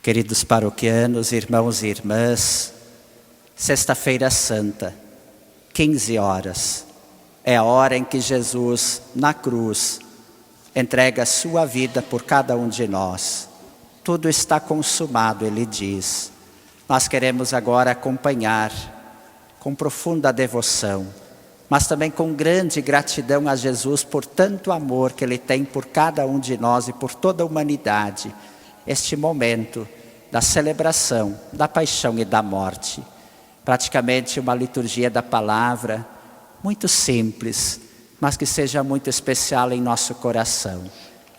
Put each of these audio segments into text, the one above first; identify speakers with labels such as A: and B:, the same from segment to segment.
A: Queridos paroquianos, irmãos e irmãs, Sexta-feira Santa, 15 horas, é a hora em que Jesus, na cruz, entrega a sua vida por cada um de nós. Tudo está consumado, ele diz. Nós queremos agora acompanhar com profunda devoção, mas também com grande gratidão a Jesus por tanto amor que ele tem por cada um de nós e por toda a humanidade, este momento da celebração, da paixão e da morte. Praticamente uma liturgia da palavra, muito simples, mas que seja muito especial em nosso coração.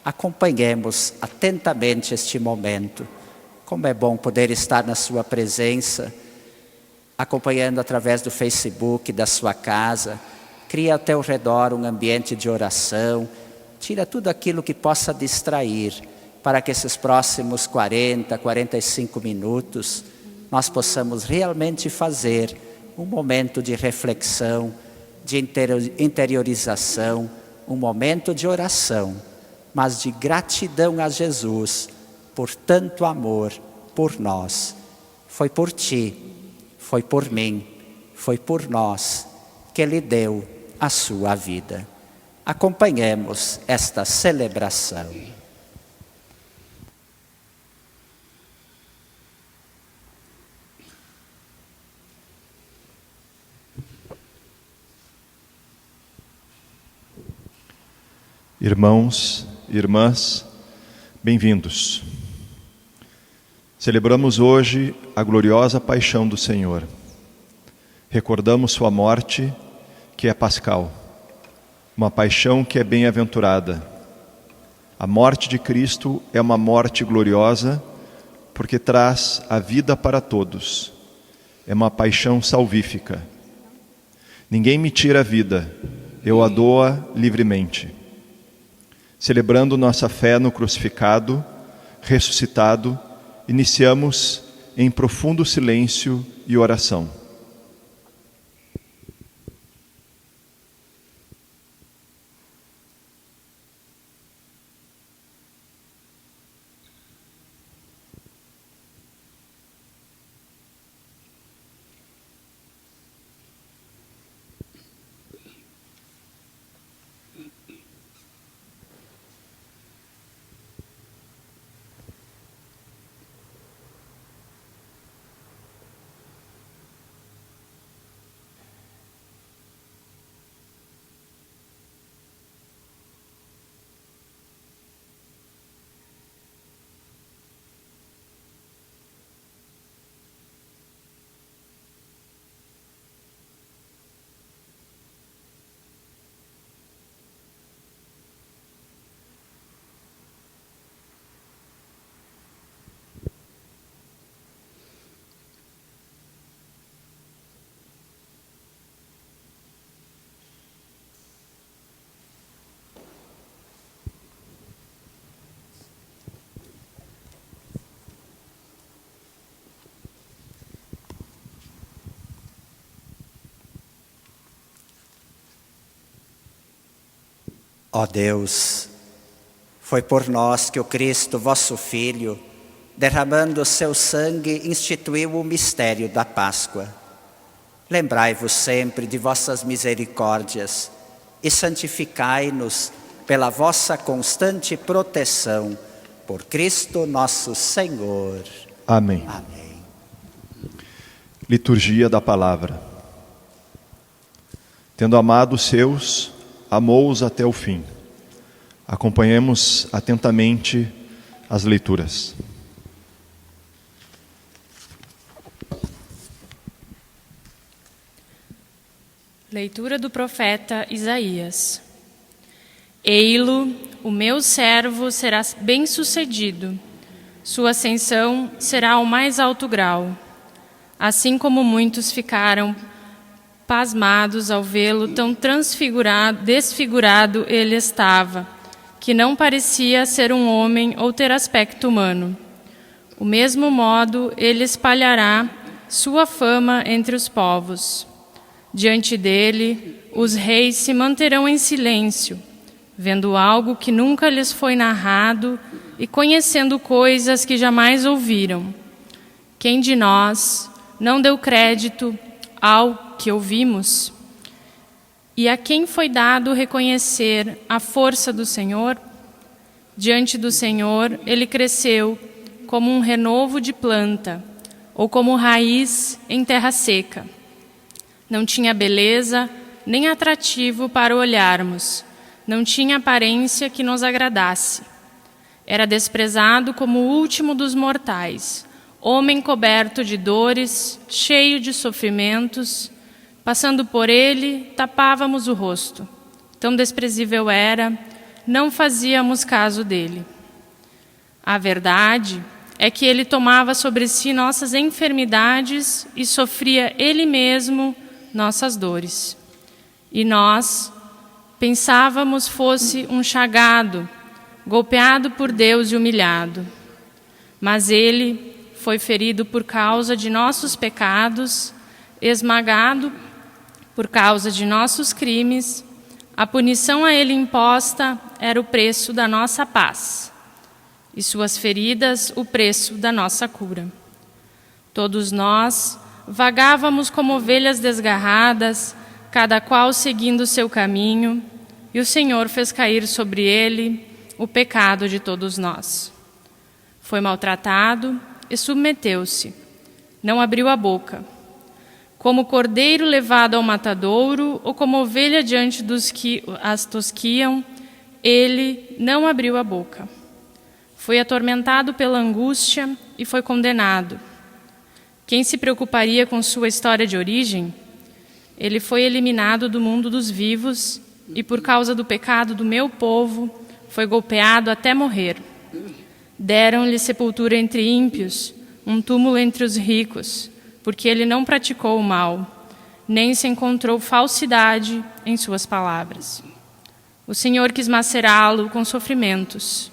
A: Acompanhemos atentamente este momento. Como é bom poder estar na sua presença, acompanhando através do Facebook, da sua casa. Cria ao teu redor um ambiente de oração. Tira tudo aquilo que possa distrair, para que esses próximos 40, 45 minutos, nós possamos realmente fazer um momento de reflexão, de interiorização, um momento de oração, mas de gratidão a Jesus por tanto amor por nós. Foi por ti, foi por mim, foi por nós que Ele deu a sua vida. Acompanhemos esta celebração.
B: Irmãos, irmãs, bem-vindos. Celebramos hoje a gloriosa paixão do Senhor. Recordamos sua morte, que é pascal, uma paixão que é bem-aventurada. A morte de Cristo é uma morte gloriosa, porque traz a vida para todos. É uma paixão salvífica. Ninguém me tira a vida, eu a dou livremente. Celebrando nossa fé no crucificado, ressuscitado, iniciamos em profundo silêncio e oração.
A: Ó Deus, foi por nós que o Cristo, vosso Filho, derramando o seu sangue, instituiu o mistério da Páscoa. Lembrai-vos sempre de vossas misericórdias e santificai-nos pela vossa constante proteção, por Cristo nosso Senhor.
B: Amém.
A: Amém.
B: Liturgia da Palavra. Tendo amado os seus, amou-os até o fim. Acompanhemos atentamente as leituras.
C: Leitura do profeta Isaías. Ei-lo, o meu servo será bem-sucedido. Sua ascensão será ao mais alto grau. Assim como muitos ficaram pasmados ao vê-lo, tão desfigurado ele estava, que não parecia ser um homem ou ter aspecto humano. O mesmo modo, ele espalhará sua fama entre os povos. Diante dele, os reis se manterão em silêncio, vendo algo que nunca lhes foi narrado e conhecendo coisas que jamais ouviram. Quem de nós não deu crédito ao que ouvimos? E a quem foi dado reconhecer a força do Senhor? Diante do Senhor, ele cresceu como um renovo de planta, ou como raiz em terra seca. Não tinha beleza nem atrativo para olharmos, não tinha aparência que nos agradasse. Era desprezado como o último dos mortais, homem coberto de dores, cheio de sofrimentos. Passando por ele, tapávamos o rosto. Tão desprezível era, não fazíamos caso dele. A verdade é que ele tomava sobre si nossas enfermidades e sofria ele mesmo nossas dores. E nós pensávamos fosse um chagado, golpeado por Deus e humilhado. Mas ele foi ferido por causa de nossos pecados, esmagado por causa de nossos crimes. A punição a ele imposta era o preço da nossa paz, e suas feridas o preço da nossa cura. Todos nós vagávamos como ovelhas desgarradas, cada qual seguindo o seu caminho, e o Senhor fez cair sobre ele o pecado de todos nós. Foi maltratado e submeteu-se, não abriu a boca. Como cordeiro levado ao matadouro, ou como ovelha diante dos que as tosquiam, ele não abriu a boca. Foi atormentado pela angústia e foi condenado. Quem se preocuparia com sua história de origem? Ele foi eliminado do mundo dos vivos e, por causa do pecado do meu povo, foi golpeado até morrer. Deram-lhe sepultura entre ímpios, um túmulo entre os ricos, porque ele não praticou o mal, nem se encontrou falsidade em suas palavras. O Senhor quis macerá-lo com sofrimentos.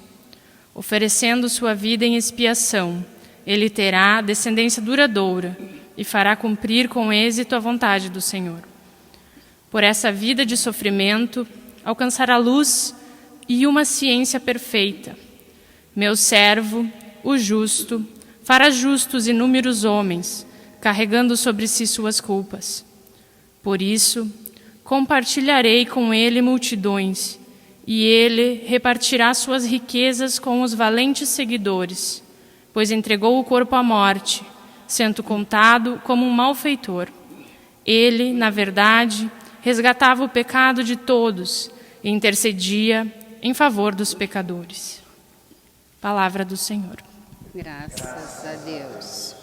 C: Oferecendo sua vida em expiação, ele terá descendência duradoura e fará cumprir com êxito a vontade do Senhor. Por essa vida de sofrimento, alcançará luz e uma ciência perfeita. Meu servo, o justo, fará justos inúmeros homens, carregando sobre si suas culpas. Por isso, compartilharei com ele multidões, e ele repartirá suas riquezas com os valentes seguidores, pois entregou o corpo à morte, sendo contado como um malfeitor. Ele, na verdade, resgatava o pecado de todos e intercedia em favor dos pecadores. Palavra do Senhor.
D: Graças a Deus.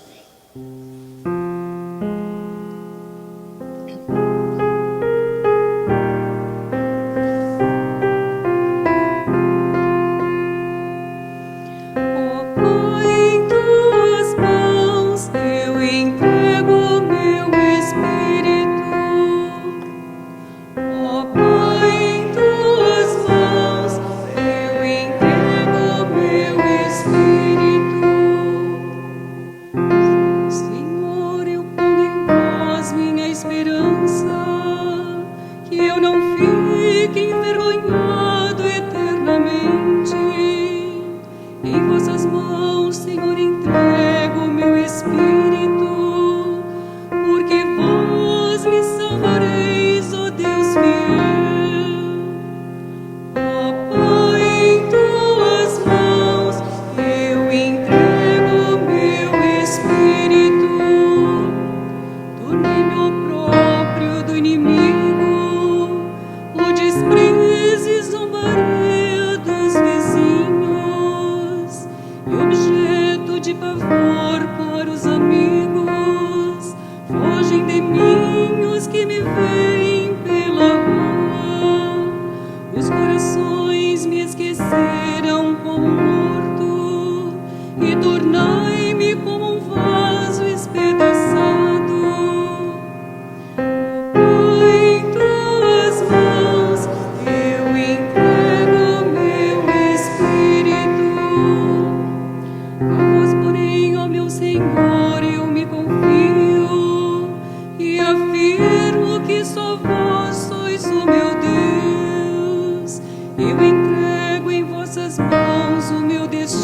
E: Eu entrego em vossas mãos o meu destino.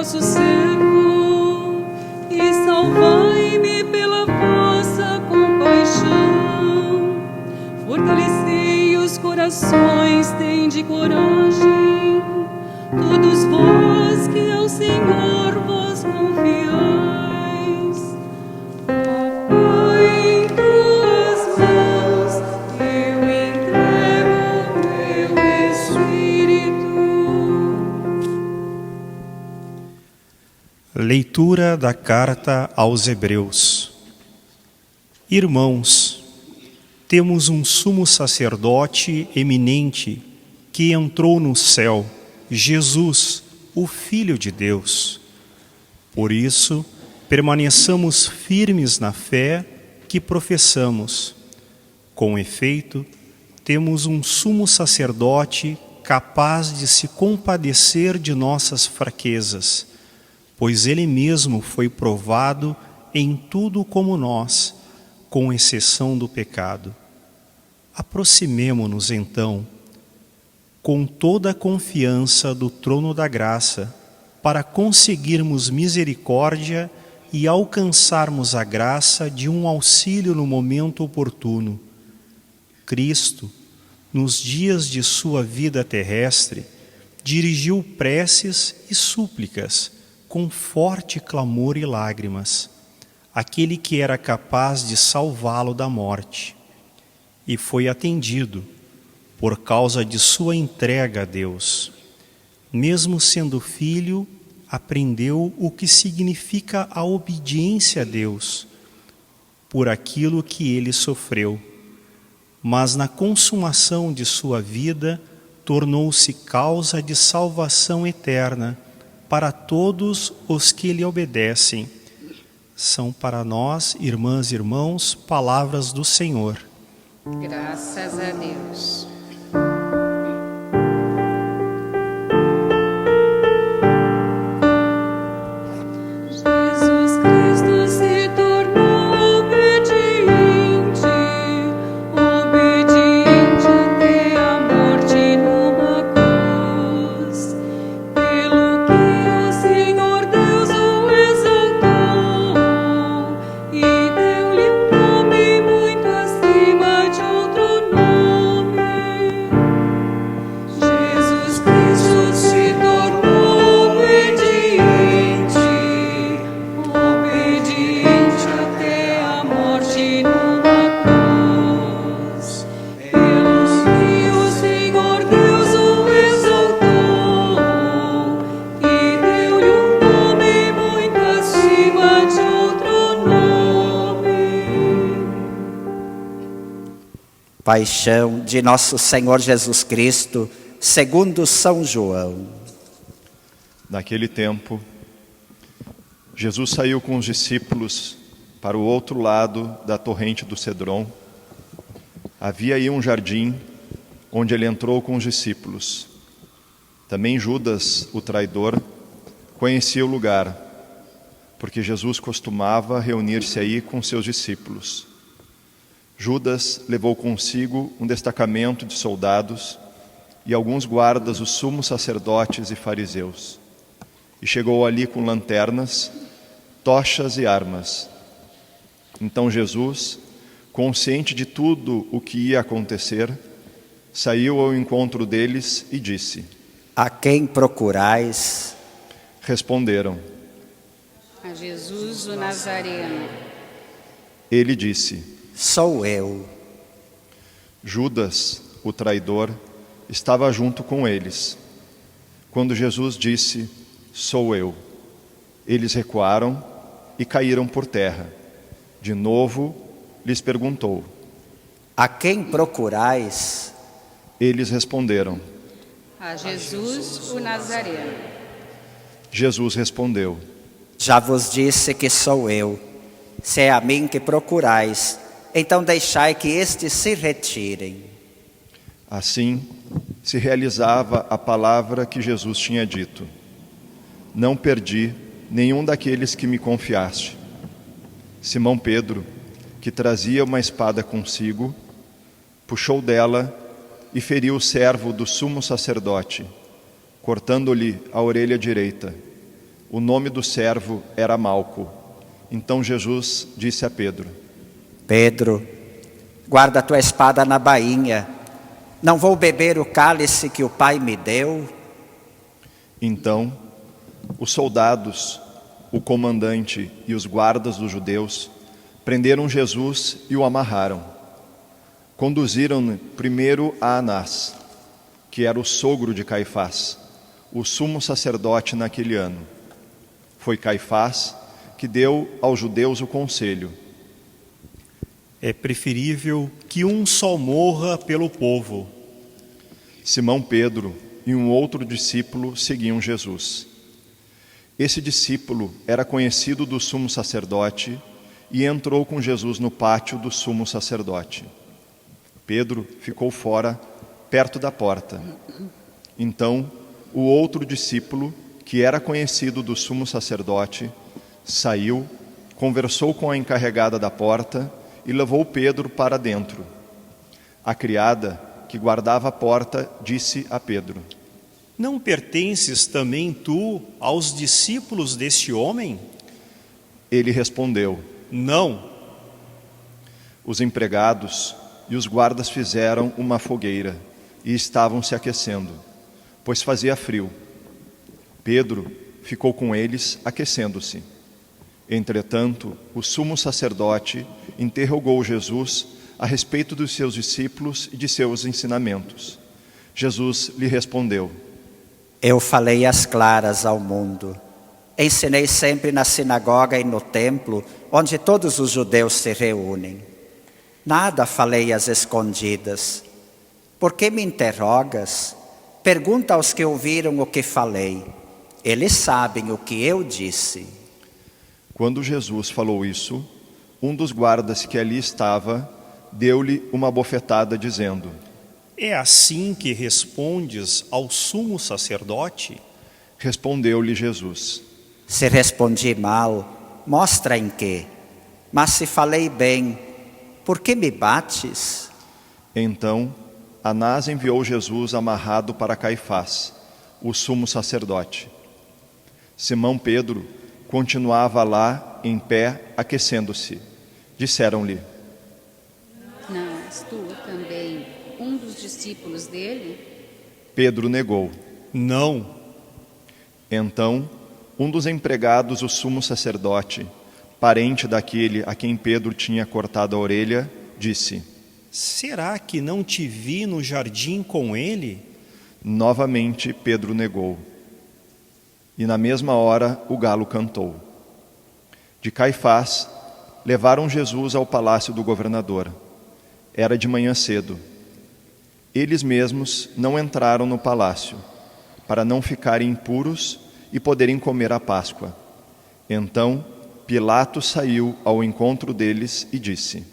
E: vosso servo e salvai-me pela vossa compaixão. Fortalecei os corações, tende coragem, todos vós que ao Senhor vos confiais. Ó Pai, em tuas mãos eu entrego meu espírito.
F: Leitura da Carta aos Hebreus. Irmãos, temos um sumo sacerdote eminente que entrou no céu, Jesus, o Filho de Deus. Por isso, permaneçamos firmes na fé que professamos. Com efeito, temos um sumo sacerdote capaz de se compadecer de nossas fraquezas, pois ele mesmo foi provado em tudo como nós, com exceção do pecado. Aproximemo-nos, então, com toda a confiança do trono da graça, para conseguirmos misericórdia e alcançarmos a graça de um auxílio no momento oportuno. Cristo, nos dias de sua vida terrestre, dirigiu preces e súplicas com forte clamor e lágrimas, àquele que era capaz de salvá-lo da morte. E foi atendido por causa de sua entrega a Deus. Mesmo sendo filho, aprendeu o que significa a obediência a Deus, por aquilo que ele sofreu. Mas na consumação de sua vida, tornou-se causa de salvação eterna para todos os que lhe obedecem. São para nós, irmãs e irmãos, palavras do Senhor.
D: Graças a Deus.
E: Jesus Cristo se tornou obediente, obediente até a morte numa cruz. Pelo que o Senhor Deus o exaltou e deu-lhe um nome muito acima de outro nome. Jesus Cristo se tornou obediente, obediente até a morte numa cruz. Pelo que o Senhor Deus o exaltou e deu-lhe um nome muito acima de outro nome.
A: Paixão de nosso Senhor Jesus Cristo, segundo São João.
B: Naquele tempo, Jesus saiu com os discípulos para o outro lado da torrente do Cedron. Havia aí um jardim onde ele entrou com os discípulos. Também Judas, o traidor, conhecia o lugar, porque Jesus costumava reunir-se aí com seus discípulos. Judas levou consigo um destacamento de soldados e alguns guardas dos sumos sacerdotes e fariseus. E chegou ali com lanternas, tochas e armas. Então Jesus, consciente de tudo o que ia acontecer, saiu ao encontro deles e disse:
A: A quem procurais?
B: Responderam.
D: A Jesus o Nazareno.
B: Ele disse:
A: Sou eu.
B: Judas, o traidor, estava junto com eles. Quando Jesus disse: Sou eu, eles recuaram e caíram por terra. De novo lhes perguntou:
A: A quem procurais?
B: Eles responderam.
D: A Jesus o Nazareno.
B: Jesus respondeu:
A: Já vos disse que sou eu. Se é a mim que procurais, então deixai que estes se retirem.
B: Assim se realizava a palavra que Jesus tinha dito: Não perdi nenhum daqueles que me confiaste. Simão Pedro, que trazia uma espada consigo, puxou dela e feriu o servo do sumo sacerdote, cortando-lhe a orelha direita. O nome do servo era Malco. Então Jesus disse a Pedro:
A: Pedro, guarda tua espada na bainha. Não vou beber o cálice que o Pai me deu?
B: Então, os soldados, o comandante e os guardas dos judeus prenderam Jesus e o amarraram. Conduziram-no primeiro a Anás, que era o sogro de Caifás, o sumo sacerdote naquele ano. Foi Caifás que deu aos judeus o conselho:
F: é preferível que um só morra pelo povo.
B: Simão Pedro e um outro discípulo seguiam Jesus. Esse discípulo era conhecido do sumo sacerdote e entrou com Jesus no pátio do sumo sacerdote. Pedro ficou fora, perto da porta. Então, o outro discípulo, que era conhecido do sumo sacerdote, saiu, conversou com a encarregada da porta e levou Pedro para dentro. A criada, que guardava a porta, disse a Pedro:
F: Não pertences também tu aos discípulos deste homem?
B: Ele respondeu:
F: Não.
B: Os empregados e os guardas fizeram uma fogueira e estavam se aquecendo, pois fazia frio. Pedro ficou com eles, aquecendo-se. Entretanto, o sumo sacerdote interrogou Jesus a respeito dos seus discípulos e de seus ensinamentos. Jesus lhe respondeu:
A: Eu falei às claras ao mundo. Ensinei sempre na sinagoga e no templo, onde todos os judeus se reúnem. Nada falei às escondidas. Por que me interrogas? Pergunta aos que ouviram o que falei. Eles sabem o que eu disse.
B: Quando Jesus falou isso, um dos guardas que ali estava deu-lhe uma bofetada, dizendo:
F: É assim que respondes ao sumo sacerdote?
B: Respondeu-lhe Jesus:
A: Se respondi mal, mostra em quê. Mas se falei bem, por que me bates?
B: Então, Anás enviou Jesus amarrado para Caifás, o sumo sacerdote. Simão Pedro continuava lá em pé, aquecendo-se. Disseram-lhe:
D: Não és tu também um dos discípulos dele?
B: Pedro negou.
F: Não.
B: Então, um dos empregados do sumo sacerdote, parente daquele a quem Pedro tinha cortado a orelha, disse:
F: Será que não te vi no jardim com ele?
B: Novamente Pedro negou. E na mesma hora o galo cantou. De Caifás, levaram Jesus ao palácio do governador. Era de manhã cedo. Eles mesmos não entraram no palácio, para não ficarem impuros e poderem comer a Páscoa. Então Pilatos saiu ao encontro deles e disse: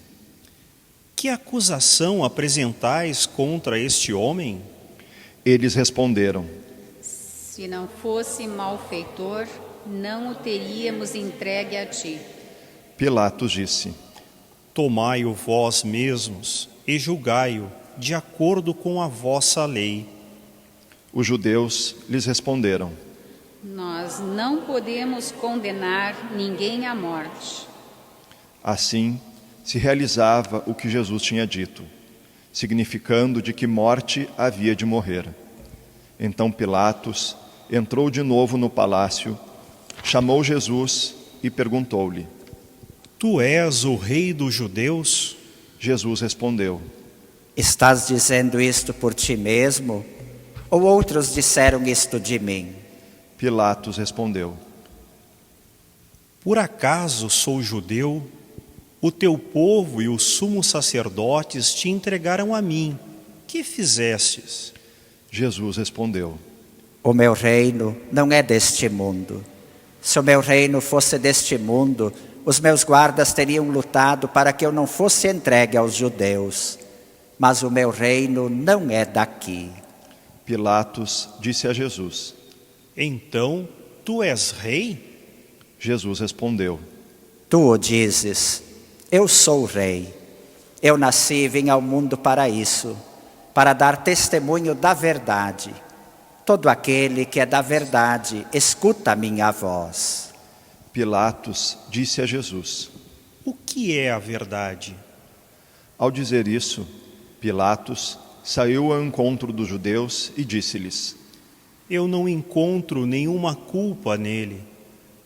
F: Que acusação apresentais contra este homem?
B: Eles responderam:
D: Se não fosse malfeitor, não o teríamos entregue a ti.
B: Pilatos disse:
F: Tomai-o vós mesmos e julgai-o de acordo com a vossa lei.
B: Os judeus lhes responderam:
D: Nós não podemos condenar ninguém à morte.
B: Assim se realizava o que Jesus tinha dito, significando de que morte havia de morrer. Então Pilatos entrou de novo no palácio, chamou Jesus e perguntou-lhe:
F: Tu és o rei dos judeus?
B: Jesus respondeu:
A: Estás dizendo isto por ti mesmo? Ou outros disseram isto de mim?
B: Pilatos respondeu:
F: Por acaso sou judeu? O teu povo e os sumos sacerdotes te entregaram a mim. Que fizestes?
B: Jesus respondeu:
A: O meu reino não é deste mundo. Se o meu reino fosse deste mundo, os meus guardas teriam lutado para que eu não fosse entregue aos judeus. Mas o meu reino não é daqui.
B: Pilatos disse a Jesus:
F: Então, tu és rei?
B: Jesus respondeu:
A: Tu o dizes, eu sou o rei. Eu nasci e vim ao mundo para isso, para dar testemunho da verdade. Todo aquele que é da verdade, escuta a minha voz.
B: Pilatos disse a Jesus.
F: O que é a verdade?
B: Ao dizer isso, Pilatos saiu ao encontro dos judeus e disse-lhes:
F: Eu não encontro nenhuma culpa nele,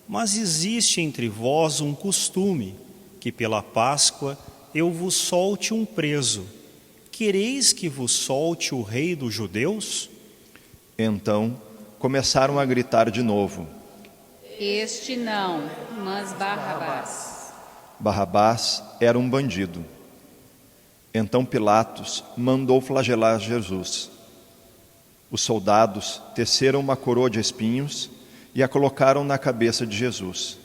F: mas existe entre vós um costume, que pela Páscoa eu vos solte um preso. Quereis que vos solte o rei dos judeus?
B: Então começaram a gritar de novo.
D: Este não, mas Barrabás.
B: Barrabás era um bandido. Então Pilatos mandou flagelar Jesus. Os soldados teceram uma coroa de espinhos e a colocaram na cabeça de Jesus.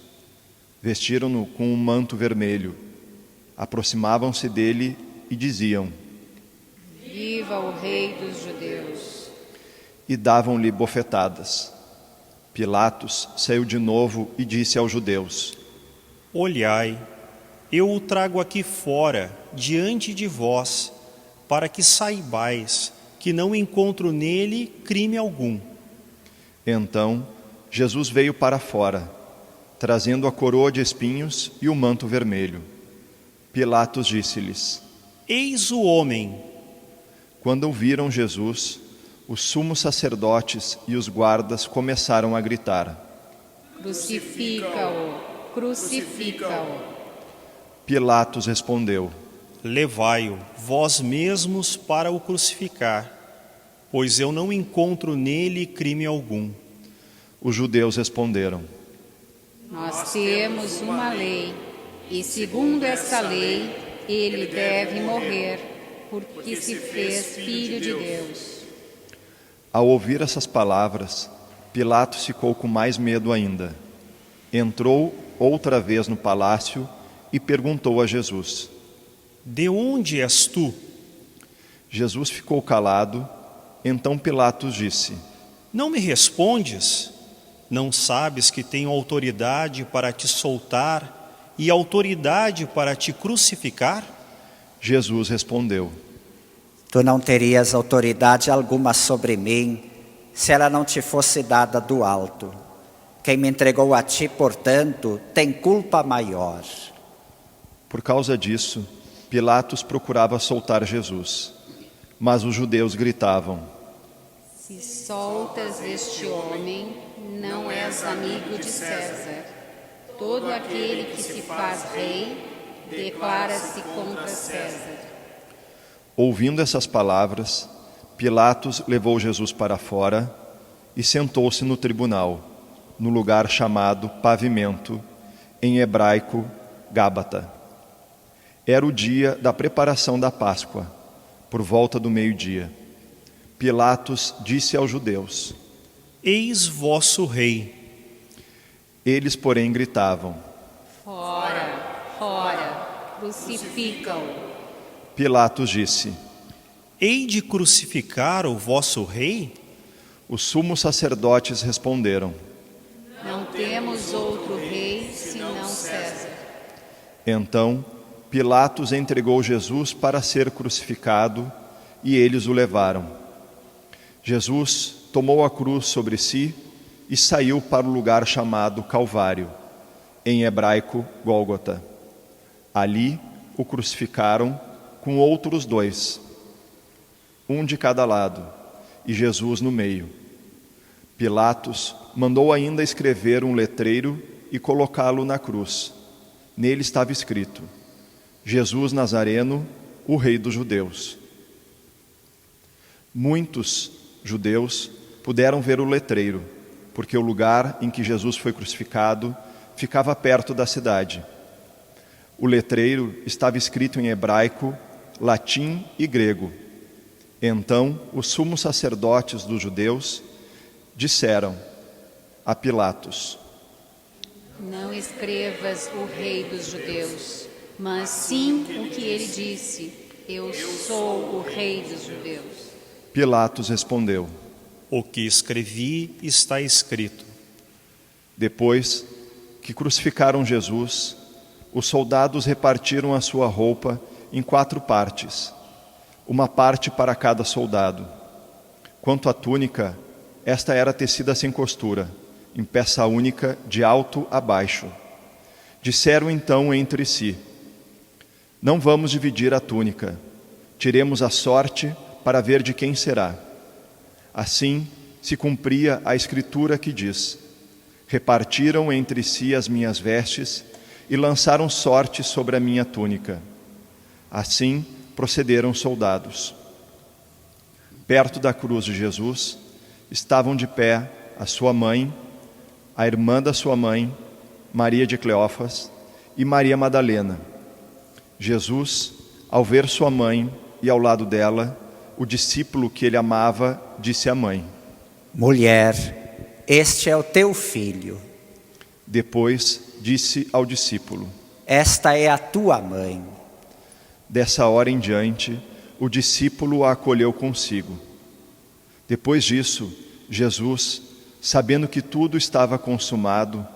B: Vestiram-no com um manto vermelho. Aproximavam-se dele e diziam:
D: Viva o Rei dos Judeus!
B: E davam-lhe bofetadas. Pilatos saiu de novo e disse aos judeus:
F: Olhai, eu o trago aqui fora, diante de vós, para que saibais que não encontro nele crime algum.
B: Então Jesus veio para fora, trazendo a coroa de espinhos e o manto vermelho. Pilatos disse-lhes:
F: Eis o homem.
B: Quando viram Jesus, os sumos sacerdotes e os guardas começaram a gritar.
D: Crucifica-o! Crucifica-o!
B: Pilatos respondeu:
F: Levai-o vós mesmos para o crucificar, pois eu não encontro nele crime algum.
B: Os judeus responderam:
D: Nós temos uma lei, e segundo essa lei, ele deve morrer, porque se fez filho de Deus.
B: Ao ouvir essas palavras, Pilatos ficou com mais medo ainda. Entrou outra vez no palácio e perguntou a Jesus:
F: De onde és tu?
B: Jesus ficou calado. Então Pilatos disse:
F: Não me respondes? Não sabes que tenho autoridade para te soltar e autoridade para te crucificar?
B: Jesus respondeu:
A: Tu não terias autoridade alguma sobre mim, se ela não te fosse dada do alto. Quem me entregou a ti, portanto, tem culpa maior.
B: Por causa disso, Pilatos procurava soltar Jesus, mas os judeus gritavam:
D: Se soltas este homem, não és amigo de César. Todo aquele que se faz rei, declara-se contra César.
B: Ouvindo essas palavras, Pilatos levou Jesus para fora e sentou-se no tribunal, no lugar chamado Pavimento, em hebraico, Gábata. Era o dia da preparação da Páscoa, por volta do meio-dia. Pilatos disse aos judeus:
F: Eis vosso rei.
B: Eles, porém, gritavam:
D: Fora, fora, crucifica-o.
B: Pilatos disse:
F: Hei de crucificar o vosso rei?
B: Os sumos sacerdotes responderam:
D: Não temos outro rei senão César.
B: Então Pilatos entregou Jesus para ser crucificado e eles o levaram. Jesus tomou a cruz sobre si e saiu para o lugar chamado Calvário, em hebraico Gólgota. Ali o crucificaram com outros dois, um de cada lado, e Jesus no meio. Pilatos mandou ainda escrever um letreiro e colocá-lo na cruz. Nele estava escrito: Jesus Nazareno, o Rei dos Judeus. Muitos judeus puderam ver o letreiro, porque o lugar em que Jesus foi crucificado ficava perto da cidade. O letreiro estava escrito em hebraico, latim e grego. Então os sumos sacerdotes dos judeus disseram a Pilatos:
D: Não escrevas o Rei dos Judeus, mas sim o que ele disse: Eu sou o Rei dos Judeus.
B: Pilatos respondeu:
F: O que escrevi está escrito.
B: Depois que crucificaram Jesus, os soldados repartiram a sua roupa em 4 partes, uma parte para cada soldado. Quanto à túnica, Esta era tecida sem costura, em peça única, de alto a baixo. Disseram então entre si: não vamos dividir a túnica, tiremos a sorte para ver de quem será. Assim se cumpria a escritura que diz: repartiram entre si as minhas vestes e lançaram sorte sobre a minha túnica. Assim procederam os soldados. Perto da cruz de Jesus estavam de pé a sua mãe, a irmã da sua mãe, Maria de Cleófas, e Maria Madalena. Jesus, ao ver sua mãe e ao lado dela o discípulo que ele amava, disse à mãe:
A: mulher, este é o teu filho.
B: Depois disse ao discípulo:
A: esta é a tua mãe.
B: Dessa hora em diante, o discípulo a acolheu consigo. Depois disso, Jesus, sabendo que tudo estava consumado,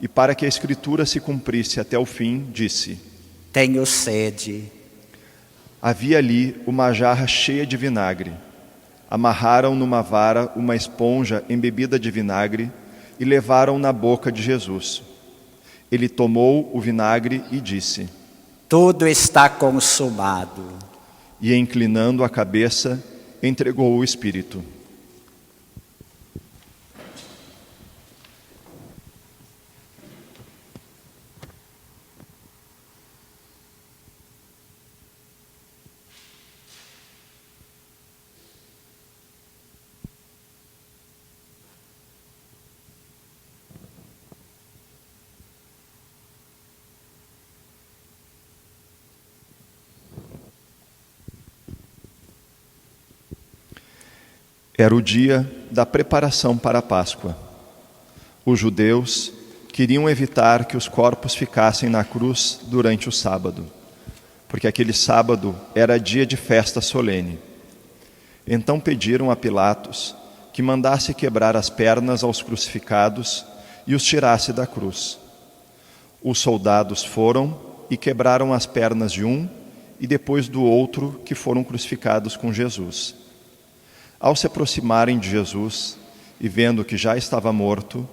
B: e para que a Escritura se cumprisse até o fim, disse:
A: tenho sede.
B: Havia ali uma jarra cheia de vinagre. Amarraram numa vara uma esponja embebida de vinagre e levaram na boca de Jesus. Ele tomou o vinagre e disse:
A: tudo está consumado.
B: E, inclinando a cabeça, entregou o Espírito. Era o dia da preparação para a Páscoa. Os judeus queriam evitar que os corpos ficassem na cruz durante o sábado, porque aquele sábado era dia de festa solene. Então pediram a Pilatos que mandasse quebrar as pernas aos crucificados e os tirasse da cruz. Os soldados foram e quebraram as pernas de um e depois do outro que foram crucificados com Jesus. Ao se aproximarem de Jesus e vendo que já estava morto,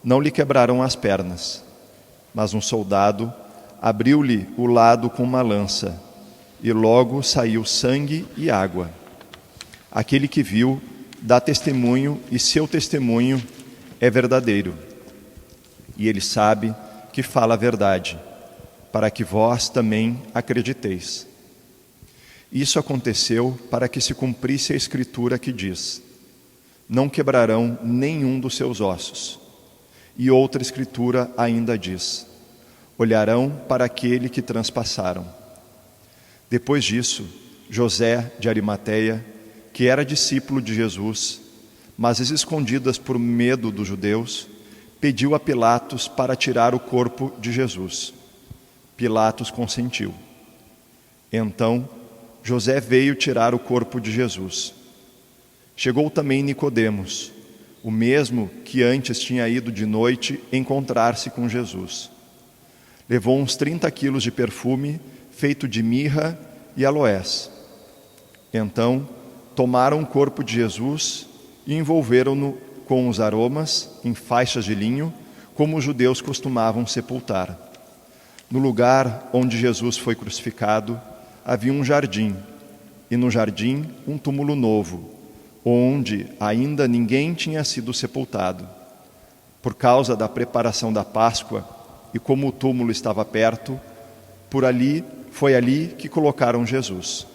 B: não lhe quebraram as pernas, mas um soldado abriu-lhe o lado com uma lança, e logo saiu sangue e água. Aquele que viu dá testemunho, e seu testemunho é verdadeiro. E ele sabe que fala a verdade, para que vós também acrediteis. Isso aconteceu para que se cumprisse a Escritura que diz: não quebrarão nenhum dos seus ossos. E outra Escritura ainda diz: olharão para aquele que transpassaram. Depois disso, José de Arimateia, que era discípulo de Jesus, mas às escondidas por medo dos judeus, pediu a Pilatos para tirar o corpo de Jesus. Pilatos consentiu. Então, José veio tirar o corpo de Jesus. Chegou também Nicodemos, o mesmo que antes tinha ido de noite encontrar-se com Jesus. Levou uns 30 quilos de perfume feito de mirra e aloés. Então, tomaram o corpo de Jesus e envolveram-no com os aromas em faixas de linho, como os judeus costumavam sepultar. No lugar onde Jesus foi crucificado, havia um jardim, e no jardim um túmulo novo, onde ainda ninguém tinha sido sepultado. Por causa da preparação da Páscoa, e como o túmulo estava perto, foi ali que colocaram Jesus.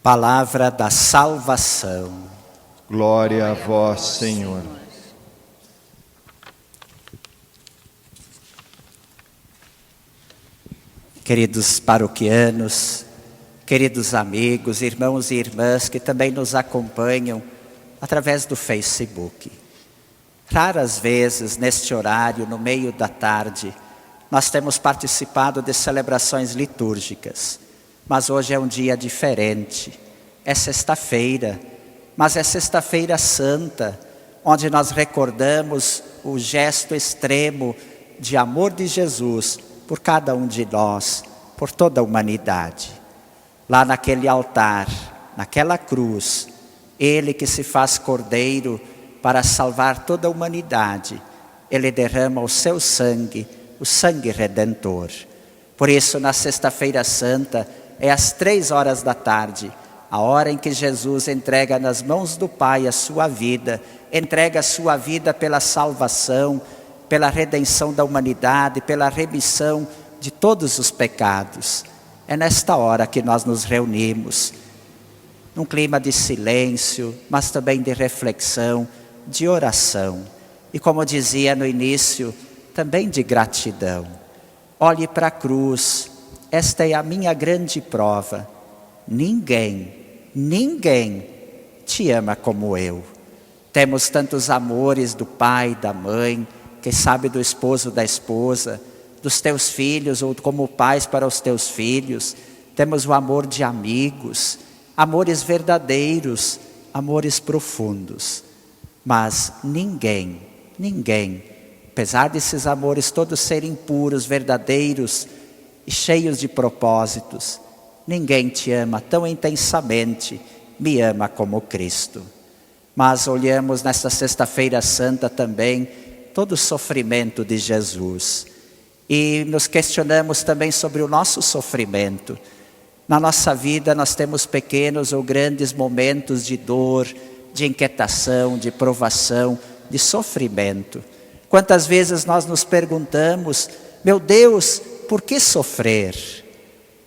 A: Palavra da salvação.
B: Glória a vós, Senhor.
A: Queridos paroquianos, queridos amigos, irmãos e irmãs que também nos acompanham através do Facebook. Raras vezes, neste horário, no meio da tarde, nós temos participado de celebrações litúrgicas. Mas hoje é um dia diferente. É sexta-feira, mas é sexta-feira santa, onde nós recordamos o gesto extremo de amor de Jesus por cada um de nós, por toda a humanidade. Lá naquele altar, naquela cruz, Ele que se faz cordeiro para salvar toda a humanidade, Ele derrama o seu sangue, o sangue redentor. Por isso, na Sexta-feira Santa, é às 3h da tarde, a hora em que Jesus entrega nas mãos do Pai a sua vida, entrega a sua vida pela salvação, pela redenção da humanidade, pela remissão de todos os pecados. É nesta hora que nós nos reunimos, num clima de silêncio, mas também de reflexão, de oração. E como dizia no início, também de gratidão. Olhe para a cruz, esta é a minha grande prova. Ninguém te ama como eu. Temos tantos amores do pai, da mãe, quem sabe do esposo, da esposa, dos teus filhos, ou como pais para os teus filhos. Temos o amor de amigos, amores verdadeiros, amores profundos. Mas ninguém, apesar desses amores todos serem puros, verdadeiros e cheios de propósitos, ninguém te ama tão intensamente, me ama como Cristo. Mas olhamos nesta Sexta-feira Santa também todo o sofrimento de Jesus. E nos questionamos também sobre o nosso sofrimento. Na nossa vida nós temos pequenos ou grandes momentos de dor, de inquietação, de provação, de sofrimento. Quantas vezes nós nos perguntamos, meu Deus, por que sofrer?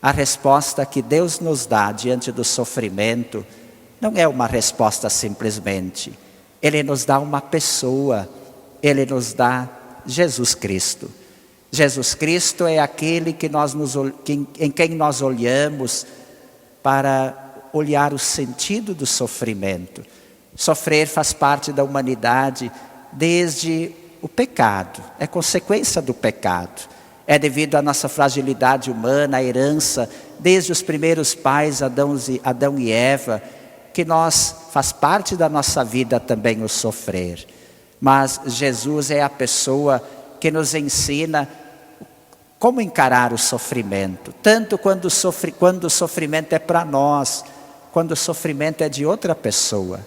A: A resposta que Deus nos dá diante do sofrimento não é uma resposta simplesmente. Ele nos dá uma pessoa, Ele nos dá Jesus Cristo. Jesus Cristo é aquele em quem nós olhamos para olhar o sentido do sofrimento. Sofrer faz parte da humanidade desde o pecado, é consequência do pecado. É devido à nossa fragilidade humana, à herança, desde os primeiros pais, Adão e Eva, que faz parte da nossa vida também o sofrer. Mas Jesus é a pessoa que nos ensina como encarar o sofrimento. Tanto quando o sofrimento é para nós, quando o sofrimento é de outra pessoa.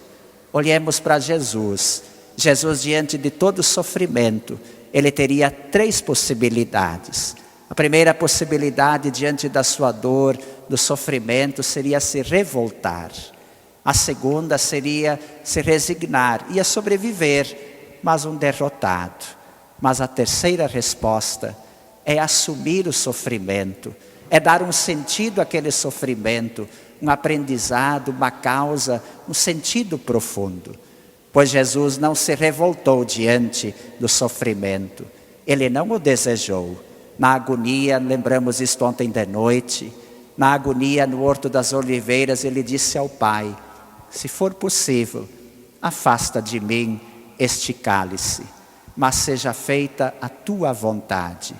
A: Olhemos para Jesus. Jesus, diante de todo o sofrimento, Ele teria 3 possibilidades. A primeira possibilidade, diante da sua dor, do sofrimento, seria se revoltar. A segunda seria se resignar, ia sobreviver, mas um derrotado. Mas a terceira resposta é assumir o sofrimento, é dar um sentido àquele sofrimento, um aprendizado, uma causa, um sentido profundo. Pois Jesus não se revoltou diante do sofrimento, Ele não o desejou. Na agonia, lembramos isto ontem de noite, na agonia no Horto das Oliveiras, Ele disse ao Pai, se for possível, afasta de mim este cálice, mas seja feita a tua vontade.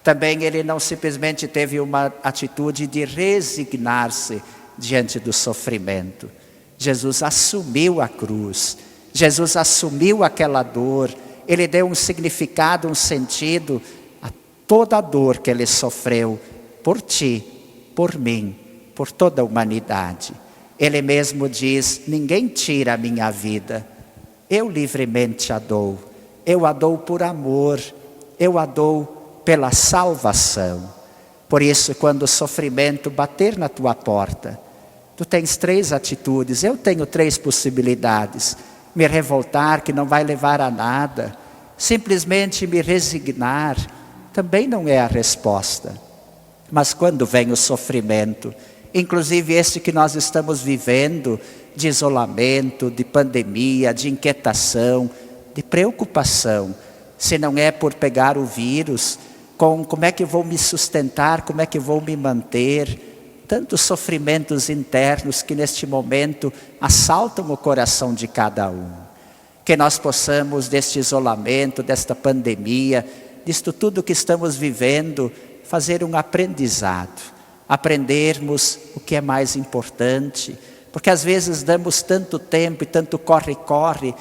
A: Também Ele não simplesmente teve uma atitude de resignar-se diante do sofrimento. Jesus assumiu a cruz, Jesus assumiu aquela dor, Ele deu um significado, um sentido a toda a dor que Ele sofreu por ti, por mim, por toda a humanidade. Ele mesmo diz, ninguém tira a minha vida, eu livremente a dou, eu a dou por amor, eu a dou pela salvação. Por isso, quando o sofrimento bater na tua porta, tu tens 3 atitudes, eu tenho 3 possibilidades. Me revoltar, que não vai levar a nada, simplesmente me resignar, também não é a resposta. Mas quando vem o sofrimento, inclusive este que nós estamos vivendo, de isolamento, de pandemia, de inquietação, de preocupação, se não é por pegar o vírus, como é que eu vou me sustentar, como é que eu vou me manter, tantos sofrimentos internos que neste momento assaltam o coração de cada um. Que nós possamos deste isolamento, desta pandemia, disto tudo que estamos vivendo, fazer um aprendizado. Aprendermos o que é mais importante, porque às vezes damos tanto tempo e tanto corre-corre,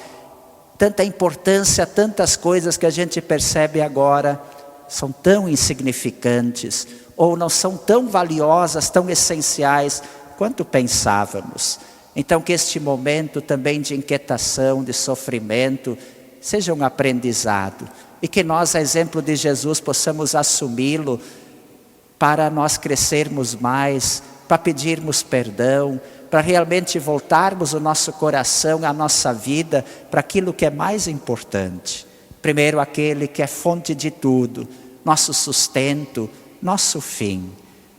A: tanta importância a tantas coisas que a gente percebe agora são tão insignificantes, ou não são tão valiosas, tão essenciais quanto pensávamos. Então que este momento também de inquietação, de sofrimento, seja um aprendizado. E que nós, a exemplo de Jesus, possamos assumi-lo para nós crescermos mais, para pedirmos perdão, para realmente voltarmos o nosso coração, a nossa vida, para aquilo que é mais importante. Primeiro, aquele que é fonte de tudo, nosso sustento, nosso fim.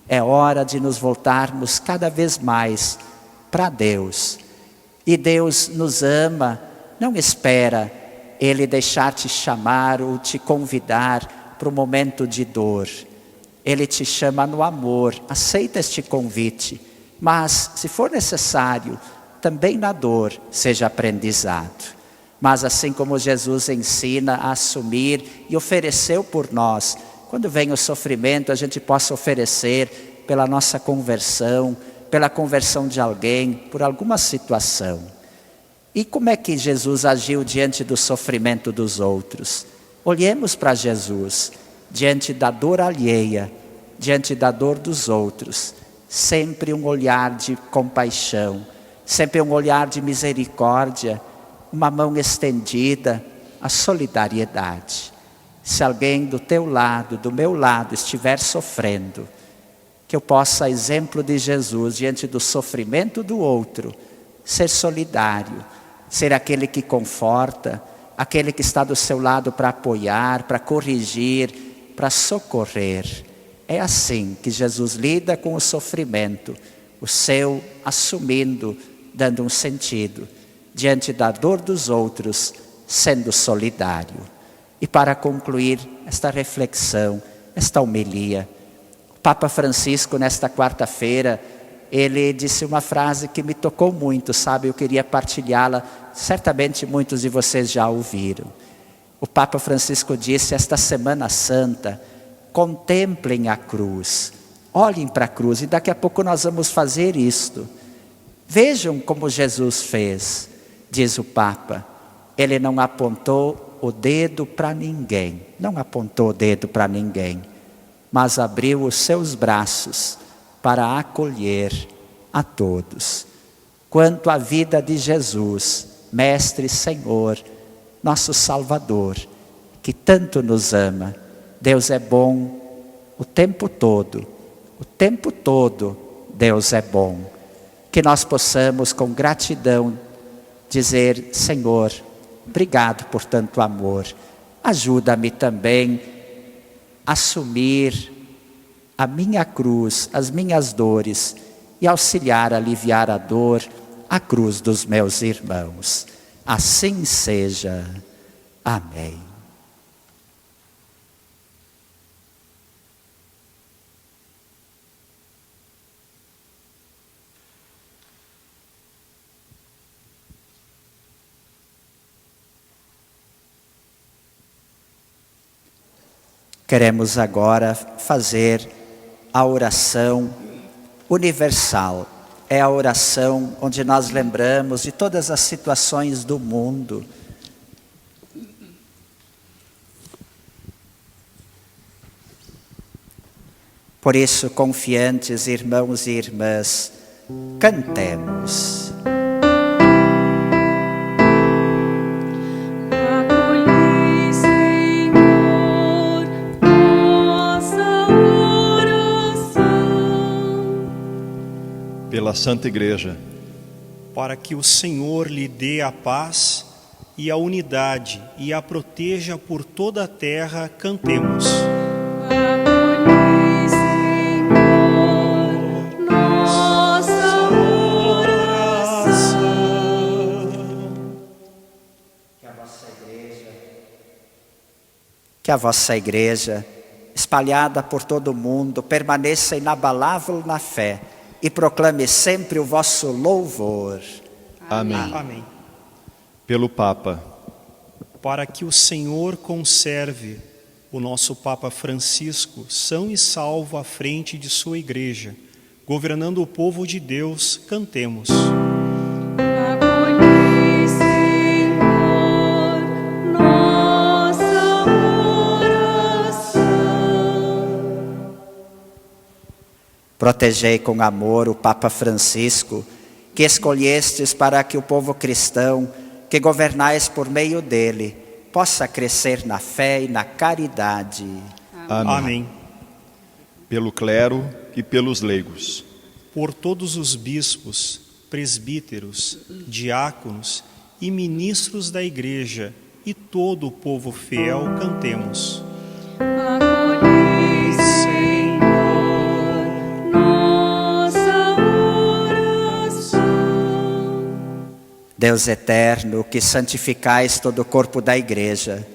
A: É hora de nos voltarmos cada vez mais para Deus. E Deus nos ama, não espera Ele deixar te chamar ou te convidar para um momento de dor. Ele te chama no amor, aceita este convite, mas se for necessário, também na dor seja aprendizado. Mas assim como Jesus ensina a assumir e ofereceu por nós, quando vem o sofrimento a gente possa oferecer pela nossa conversão, pela conversão de alguém, por alguma situação. E como é que Jesus agiu diante do sofrimento dos outros? Olhemos para Jesus, diante da dor alheia, diante da dor dos outros, sempre um olhar de compaixão, sempre um olhar de misericórdia, uma mão estendida, a solidariedade. Se alguém do teu lado, do meu lado, estiver sofrendo, que eu possa, a exemplo de Jesus, diante do sofrimento do outro, ser solidário, ser aquele que conforta, aquele que está do seu lado para apoiar, para corrigir, para socorrer. É assim que Jesus lida com o sofrimento, o seu assumindo, dando um sentido, diante da dor dos outros, sendo solidário. E para concluir esta reflexão, esta homilia, o Papa Francisco, nesta quarta-feira, ele disse uma frase que me tocou muito, sabe? Eu queria partilhá-la, certamente muitos de vocês já ouviram. O Papa Francisco disse, esta Semana Santa, contemplem a cruz, olhem para a cruz, e daqui a pouco nós vamos fazer isto. Vejam como Jesus fez, diz o Papa. Ele não apontou o dedo para ninguém, não apontou o dedo para ninguém, mas abriu os seus braços para acolher a todos. Quanto à vida de Jesus, Mestre e Senhor, nosso Salvador, que tanto nos ama, Deus é bom o tempo todo Deus é bom. Que nós possamos com gratidão dizer, Senhor, obrigado por tanto amor, ajuda-me também a assumir a minha cruz, as minhas dores e auxiliar a aliviar a dor, a cruz dos meus irmãos. Assim seja. Amém. Queremos agora fazer a oração universal. É a oração onde nós lembramos de todas as situações do mundo. Por isso, confiantes, irmãos e irmãs, cantemos.
B: Pela Santa Igreja,
F: para que o Senhor lhe dê a paz e a unidade e a proteja por toda a terra, cantemos.
E: Acolhei, Senhor, nossa oração.
A: Que a vossa igreja, espalhada por todo o mundo, permaneça inabalável na fé e proclame sempre o vosso louvor.
B: Amém.
F: Amém.
B: Pelo Papa,
F: Para que o Senhor conserve o nosso Papa Francisco são e salvo à frente de sua igreja, governando o povo de Deus, cantemos.
E: Acolhei, Senhor, nossa oração.
A: Protegei com amor o Papa Francisco, que escolhestes para que o povo cristão, que governais por meio dele, possa crescer na fé e na caridade.
B: Amém.
F: Amém.
B: Pelo clero e pelos leigos.
F: Por todos os bispos, presbíteros, diáconos e ministros da Igreja e todo o povo fiel, cantemos.
E: Acolhei, Senhor, nossa oração.
A: Deus eterno, que santificais todo o corpo da Igreja,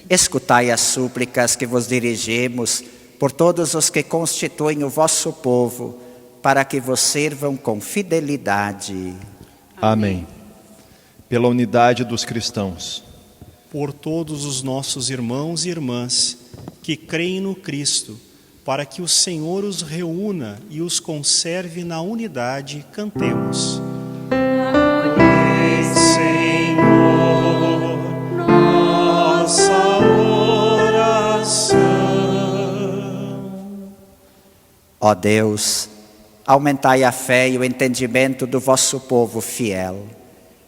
A: escutai as súplicas que vos dirigimos por todos os que constituem o vosso povo, para que vos sirvam com fidelidade.
B: Amém. Pela unidade dos cristãos.
F: Por todos os nossos irmãos e irmãs que creem no Cristo, para que o Senhor os reúna e os conserve na unidade, cantemos.
E: Acolhei,
F: Senhor, nossa oração.
A: Ó Deus, aumentai a fé e o entendimento do vosso povo fiel,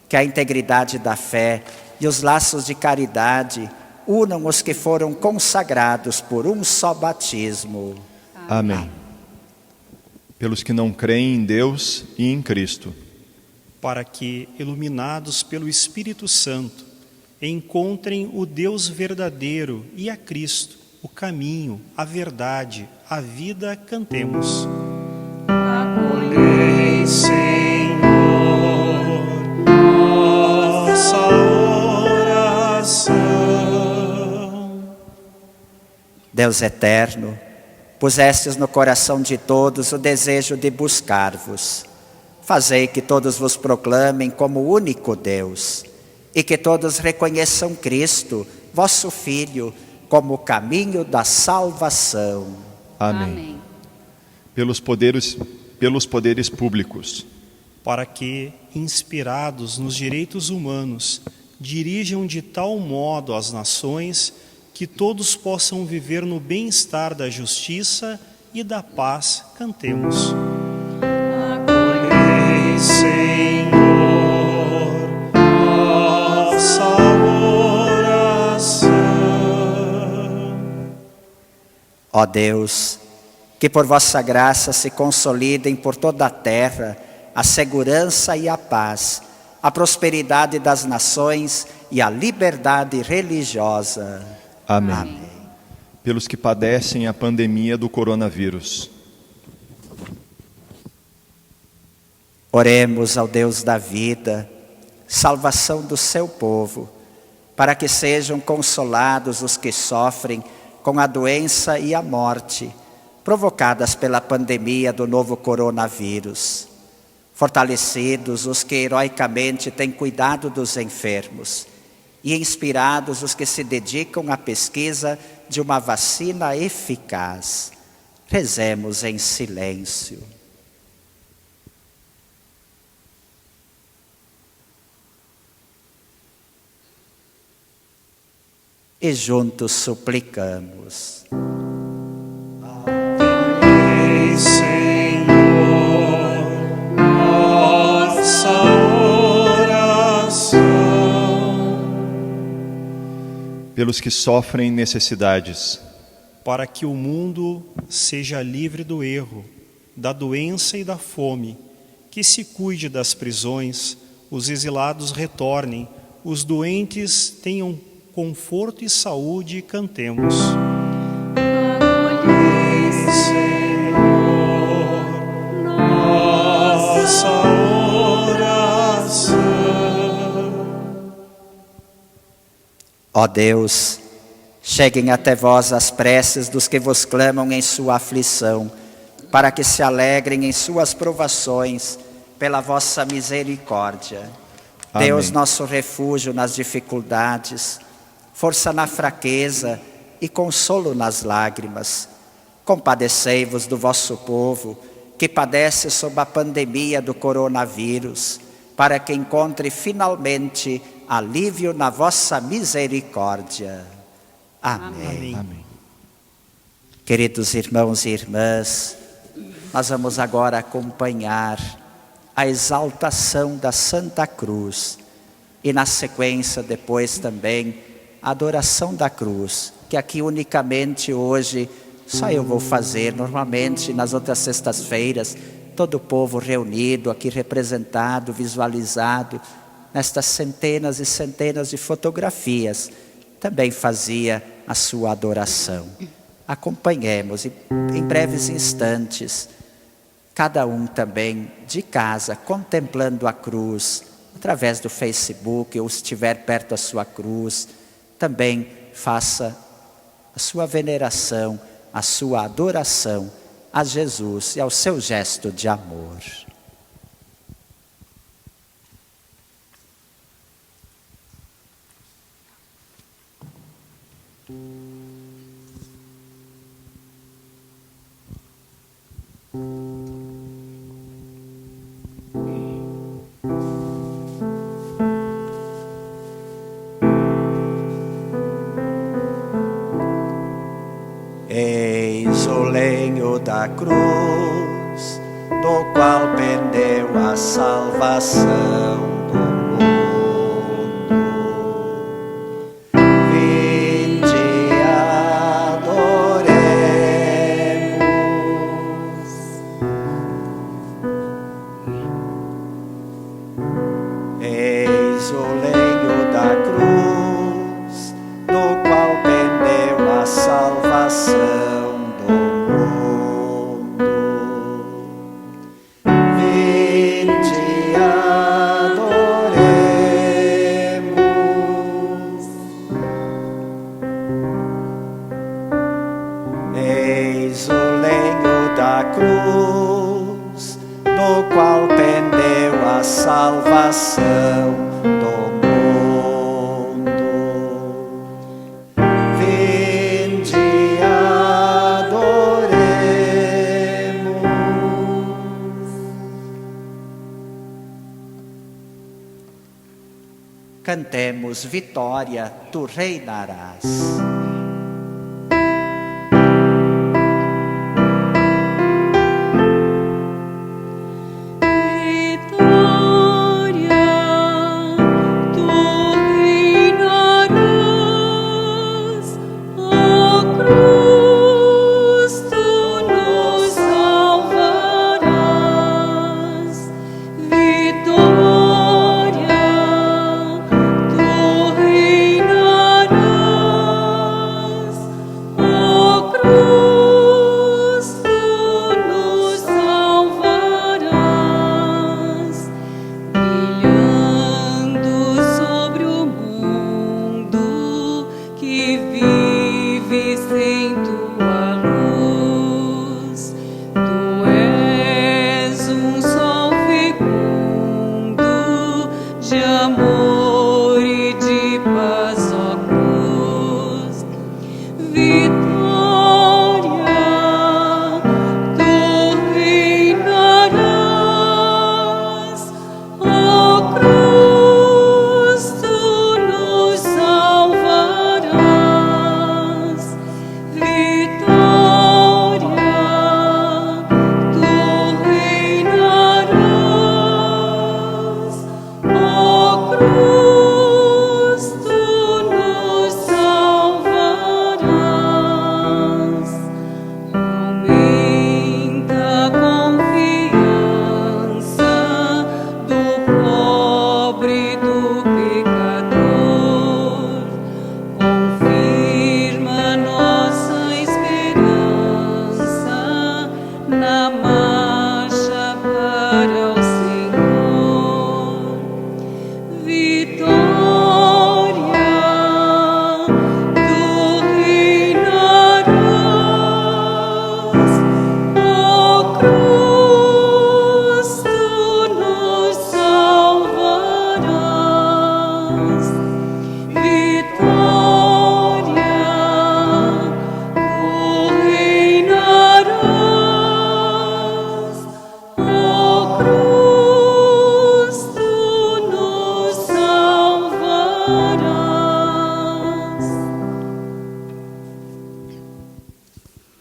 A: que a integridade da fé e os laços de caridade unam os que foram consagrados por um só batismo.
B: Amém. Pelos que não creem em Deus e em Cristo.
F: Para que, iluminados pelo Espírito Santo, encontrem o Deus verdadeiro e a Cristo, o caminho, a verdade, a vida, cantemos.
E: acolhei,
F: Senhor, nossa oração.
A: Deus eterno, pusestes no coração de todos o desejo de buscar-vos. Fazei que todos vos proclamem como único Deus, e que todos reconheçam Cristo, vosso Filho, como o caminho da salvação.
B: Amém. Pelos poderes públicos.
F: Para que, inspirados nos direitos humanos, dirijam de tal modo as nações que todos possam viver no bem-estar da justiça e da paz, cantemos.
E: acolhei,
F: Senhor, nossa oração.
A: Ó Deus, que por vossa graça se consolidem por toda a terra a segurança e a paz, a prosperidade das nações e a liberdade religiosa.
B: Amém.
A: Amém.
B: Pelos que padecem a pandemia do coronavírus.
A: Oremos ao Deus da vida, salvação do seu povo, para que sejam consolados os que sofrem com a doença e a morte, provocadas pela pandemia do novo coronavírus. Fortalecidos os que heroicamente têm cuidado dos enfermos, e inspirados os que se dedicam à pesquisa de uma vacina eficaz. Rezemos em silêncio. E juntos suplicamos.
F: Acolhei, Senhor, nossa oração.
B: Pelos que sofrem necessidades.
F: Para que o mundo seja livre do erro, da doença e da fome, que se cuide das prisões, os exilados retornem, os doentes tenham conforto e saúde, cantemos.
E: acolhei,
F: Senhor, nossa oração.
A: Ó Deus, cheguem até vós as preces dos que vos clamam em sua aflição, para que se alegrem em suas provações, pela vossa misericórdia.
B: Amém.
A: Deus, nosso refúgio nas dificuldades, força na fraqueza e consolo nas lágrimas. Compadecei-vos do vosso povo, que padece sob a pandemia do coronavírus, para que encontre finalmente alívio na vossa misericórdia. Amém.
B: Amém.
A: Queridos irmãos e irmãs, nós vamos agora acompanhar a exaltação da Santa Cruz e na sequência depois também a adoração da cruz, que aqui unicamente hoje só eu vou fazer. Normalmente nas outras sextas-feiras todo o povo reunido aqui representado, visualizado nestas centenas e centenas de fotografias também fazia a sua adoração. Acompanhemos em breves instantes, cada um também de casa, contemplando a cruz, através do Facebook, ou se estiver perto da sua cruz, também faça a sua veneração, a sua adoração a Jesus e ao seu gesto de amor. Eis o lenho da cruz, do qual pendeu a salvação do mundo. Vinde e adoremos. Eis o lenho da cruz, do qual pendeu a salvação do mundo. Vinde e adoremos. Eis o lenho da cruz, do qual pendeu a salvação do mundo. Vinde e adoremos. Cantemos Vitória, tu reinarás.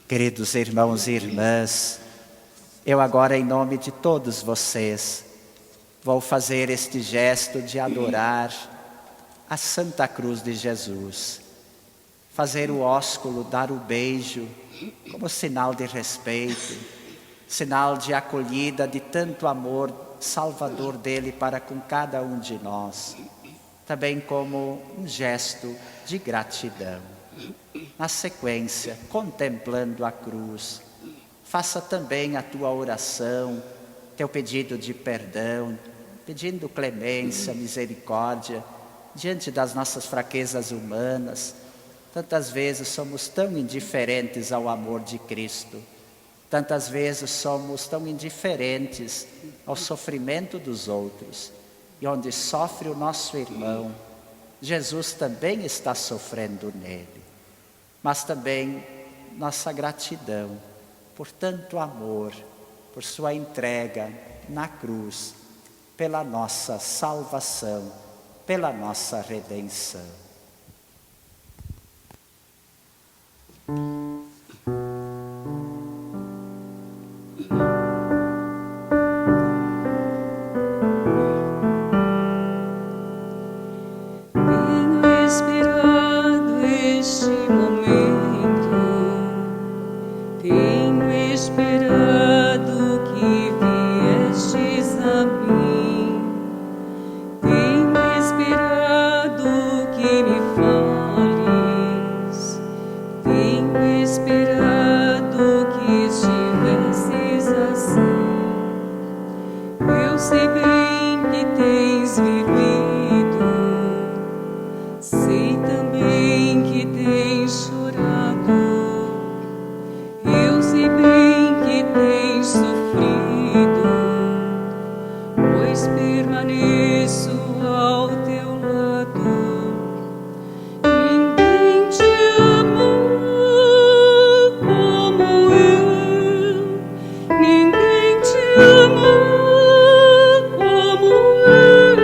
A: Queridos irmãos e irmãs, eu agora, em nome de todos vocês, vou fazer este gesto de adorar a Santa Cruz de Jesus. Fazer o ósculo, dar o beijo, como sinal de respeito, sinal de acolhida, de tanto amor salvador dele para com cada um de nós. Também como um gesto de gratidão. Na sequência, contemplando a cruz, faça também a tua oração, teu pedido de perdão, pedindo clemência, misericórdia, diante das nossas fraquezas humanas. Tantas vezes somos tão indiferentes ao amor de Cristo. Tantas vezes somos tão indiferentes ao sofrimento dos outros. E onde sofre o nosso irmão, Jesus também está sofrendo nele. Mas também nossa gratidão por tanto amor, por sua entrega na cruz, pela nossa salvação, pela nossa redenção.
E: Tenho esperado este momento, tenho esperado que viestes a mim, tenho esperado que me fales, tenho esperado que estivesses assim. Eu sei bem que tens vivido, sei também que tens chorado. Eu sei bem que tens sofrido, pois permaneço ao teu lado. Ninguém te ama como eu, ninguém te ama como eu.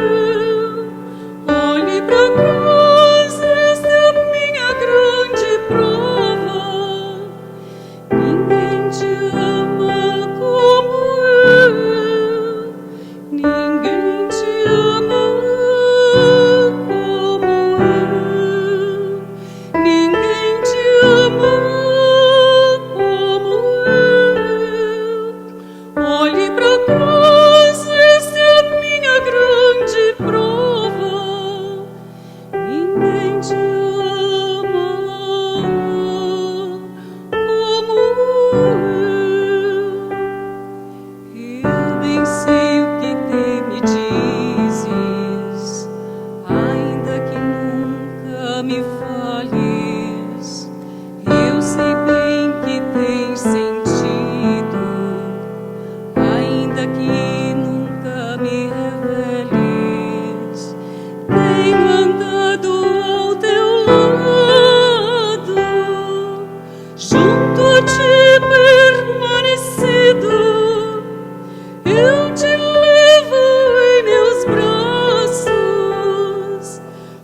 E: Olhe pra cruz, esta é a minha grande prova. Ninguém te ama como eu, ninguém te ama como eu, ninguém te ama como eu. Olhe pra cruz, esta é a minha grande prova. Ninguém te ama como eu bem sei o que me dizes, ainda que nunca me fales. Eu sei bem que tens sentido, ainda que nunca me reveles. Tenho andado ao teu lado, junto a ti permanecido. Eu te levo em meus braços,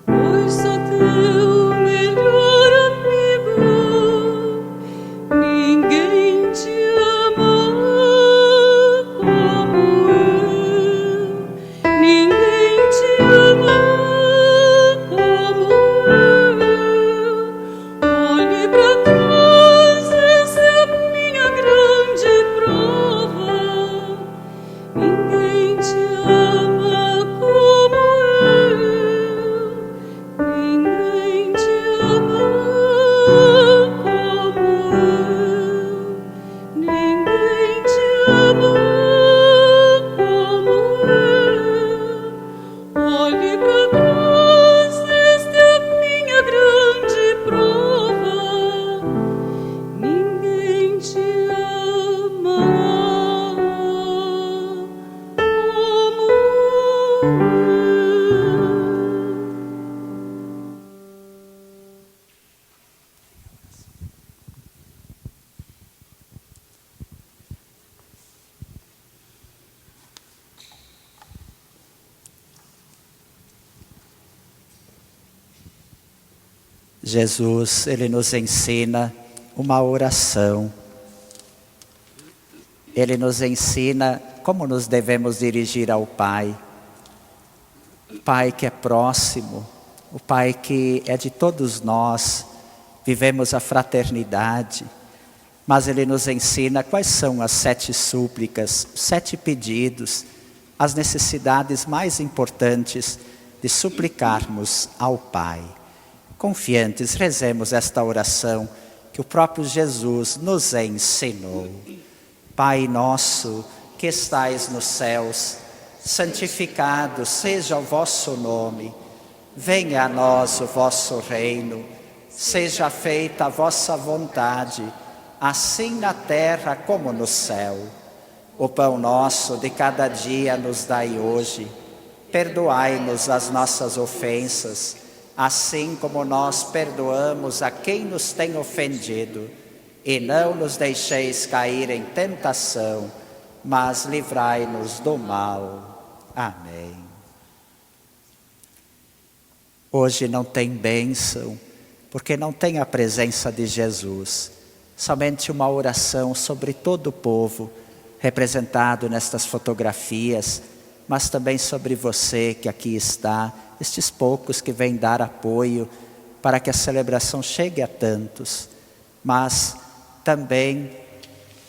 E: pois sou teu melhor amigo. Ninguém te ama como eu, ninguém te ama como eu. Olhe pra cruz, essa é a minha grande prova. Ninguém te ama como eu, ninguém te ama como eu, ninguém te ama como eu. Olhe pra cruz, esta é a minha grande prova. Ninguém te ama como eu.
A: Jesus, ele nos ensina uma oração. Ele nos ensina como nos devemos dirigir ao Pai. o Pai que é próximo, o Pai que é de todos nós, vivemos a fraternidade, mas Ele nos ensina quais são as 7 súplicas, os 7 pedidos, as necessidades mais importantes de suplicarmos ao Pai. Confiantes, rezemos esta oração que o próprio Jesus nos ensinou. Pai nosso que estais nos céus, santificado seja o vosso nome. Venha a nós o vosso reino. Seja feita a vossa vontade, assim na terra como no céu. O pão nosso de cada dia nos dai hoje. Perdoai-nos as nossas ofensas, assim como nós perdoamos a quem nos tem ofendido. E não nos deixeis cair em tentação, mas livrai-nos do mal. Amém. Hoje não tem bênção, porque não tem a presença de Jesus. Somente uma oração sobre todo o povo, representado nestas fotografias, mas também sobre você que aqui está, estes poucos que vêm dar apoio para que a celebração chegue a tantos. Mas também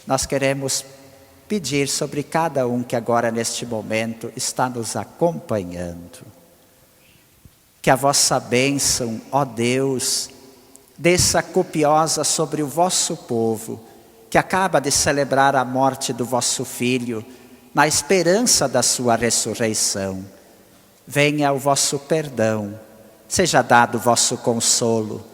A: nós queremos pedir sobre cada um que agora neste momento está nos acompanhando. Que a vossa bênção, ó Deus, desça copiosa sobre o vosso povo, que acaba de celebrar a morte do vosso Filho, na esperança da sua ressurreição. Venha o vosso perdão, seja dado o vosso consolo,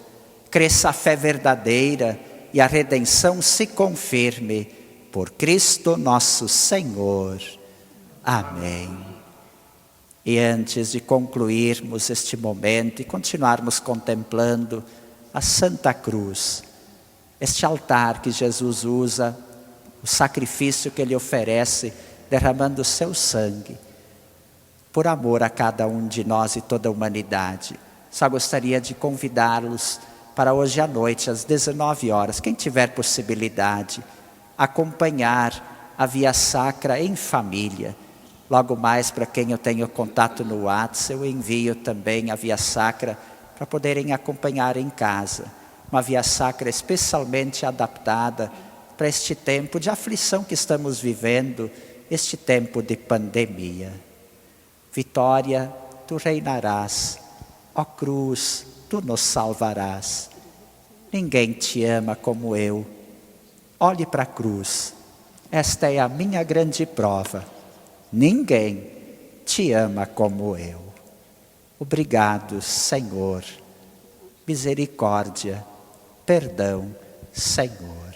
A: cresça a fé verdadeira e a redenção se confirme, por Cristo nosso Senhor. Amém. E antes de concluirmos este momento e continuarmos contemplando a Santa Cruz, este altar que Jesus usa, o sacrifício que Ele oferece, derramando o seu sangue, por amor a cada um de nós e toda a humanidade. Só gostaria de convidá-los para hoje à noite, às 19 horas, quem tiver possibilidade, acompanhar a Via Sacra em família. Logo mais, para quem eu tenho contato no WhatsApp, eu envio também a Via Sacra para poderem acompanhar em casa. Uma Via Sacra especialmente adaptada para este tempo de aflição que estamos vivendo, este tempo de pandemia. Vitória, tu reinarás. Ó cruz, tu nos salvarás. Ninguém te ama como eu. Olhe para a cruz. Esta é a minha grande prova. Ninguém te ama como eu. Obrigado, Senhor. Misericórdia, perdão, Senhor.